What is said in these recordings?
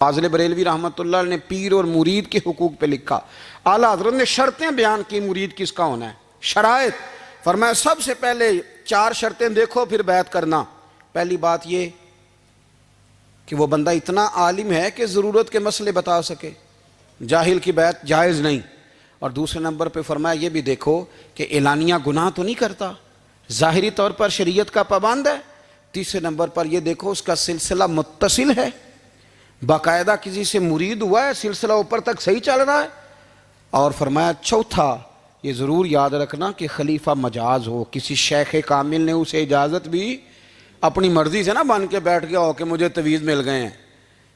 فاضل بریلوی رحمۃ اللہ نے پیر اور مرید کے حقوق پہ لکھا. اعلیٰ حضرت نے شرطیں بیان کی مرید کس کا ہونا ہے, شرائط. فرمایا سب سے پہلے 4 شرطیں دیکھو پھر بیعت کرنا. پہلی بات یہ کہ وہ بندہ اتنا عالم ہے کہ ضرورت کے مسئلے بتا سکے, جاہل کی بیعت جائز نہیں. اور دوسرے نمبر پہ فرمایا یہ بھی دیکھو کہ اعلانیہ گناہ تو نہیں کرتا, ظاہری طور پر شریعت کا پابند ہے. تیسرے نمبر پر یہ دیکھو اس کا سلسلہ متصل ہے, باقاعدہ کسی سے مرید ہوا ہے, سلسلہ اوپر تک صحیح چل رہا ہے. اور فرمایا چوتھا یہ ضرور یاد رکھنا کہ خلیفہ مجاز ہو, کسی شیخ کامل نے اسے اجازت بھی اپنی مرضی سے نہ بن کے بیٹھ گیا ہو کہ مجھے تویز مل گئے ہیں,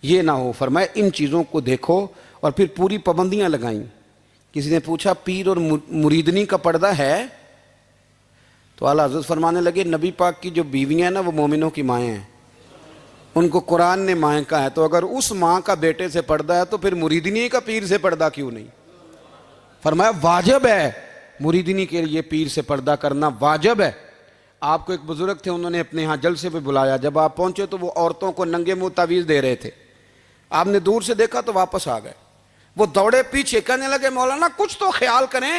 یہ نہ ہو. فرمایا ان چیزوں کو دیکھو اور پھر پوری پابندیاں لگائیں. کسی نے پوچھا پیر اور مریدنی کا پردہ ہے, تو اعلیٰ حضرت فرمانے لگے نبی پاک کی جو بیویاں ہیں نا وہ مومنوں کی مائیں ہیں, ان کو قرآن نے مائیں کہا ہے, تو اگر اس ماں کا بیٹے سے پردہ ہے تو پھر مریدنی کا پیر سے پردہ کیوں نہیں. فرمایا واجب ہے مریدنی کے لیے پیر سے پردہ کرنا, واجب ہے. آپ کو ایک بزرگ تھے, انہوں نے اپنے ہاں جلسے پہ بلایا, جب آپ پہنچے تو وہ عورتوں کو ننگے منہ تعویذ دے رہے تھے. آپ نے دور سے دیکھا تو واپس آ گئے. وہ دوڑے پیچھے, کہنے لگے مولانا کچھ تو خیال کریں,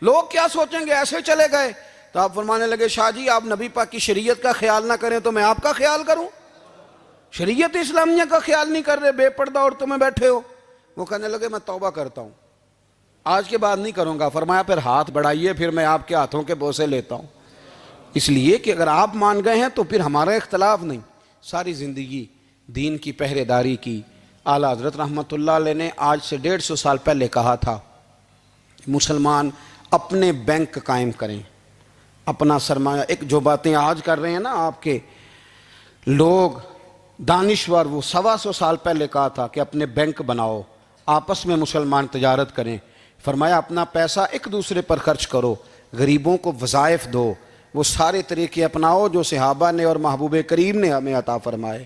لوگ کیا سوچیں گے, ایسے چلے گئے. تو آپ فرمانے لگے شاہ جی آپ نبی پاک کی شریعت کا خیال نہ کریں تو میں آپ کا خیال کروں, شریعت اسلامیہ کا خیال نہیں کر رہے, بے پردہ عورتوں میں بیٹھے ہو. وہ کہنے لگے میں توبہ کرتا ہوں, آج کے بعد نہیں کروں گا. فرمایا پھر ہاتھ بڑھائیے, پھر میں آپ کے ہاتھوں کے بوسے لیتا ہوں. اس لیے کہ اگر آپ مان گئے ہیں تو پھر ہمارا اختلاف نہیں. ساری زندگی دین کی پہرے داری کی. اعلیٰ حضرت رحمۃ اللہ علیہ نے آج سے 150 سال پہلے کہا تھا مسلمان اپنے بینک قائم کریں, اپنا سرمایہ. ایک جو باتیں آج کر رہے ہیں نا آپ کے لوگ دانشور, وہ 125 سال پہلے کہا تھا کہ اپنے بینک بناؤ, آپس میں مسلمان تجارت کریں. فرمایا اپنا پیسہ ایک دوسرے پر خرچ کرو, غریبوں کو وظائف دو, وہ سارے طریقے اپناؤ جو صحابہ نے اور محبوب کریم نے ہمیں عطا فرمائے.